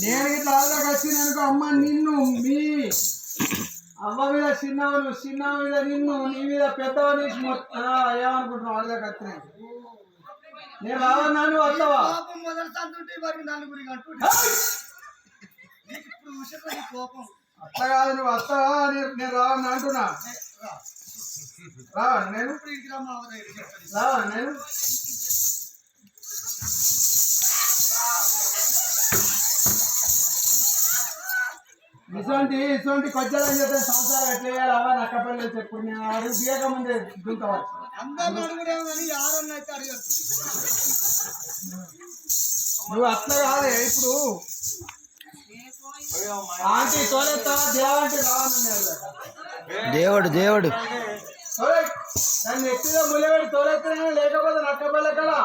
నేను ఇట్లా ఆళ్ళకి వచ్చినానుకో అమ్మ నిన్ను మీ అమ్మ మీద చిన్నవ నువ్వు చిన్నవ మీద నిన్ను నీ మీద పెద్దవని ఏమనుకుంటున్నావు ఆళ్ళకి వచ్చినాను నేను రావన్నా నువ్వు వస్తావా అట్లా కాదు నువ్వు వస్తావా నేను రావన్నా అంటున్నా రావా నేను రావా నేను ఇటువంటి కొద్దిలని చెప్పే సంవత్సరాలు ఎట్లా వేయాలి అవా నక్కపల్లి చెప్పుడు నేను అడుగు దిగక ముందే దుంకవచ్చు నువ్వు అట్లా కాదే ఇప్పుడు ఆంటీ తోలేస్తా దేవంటి రావాలన్నారు దేవుడు దేవుడు నన్ను ఎత్తుగా ముల్లబెట్టి తోలేస్తానే లేకపోతే నక్కపల్లి కదా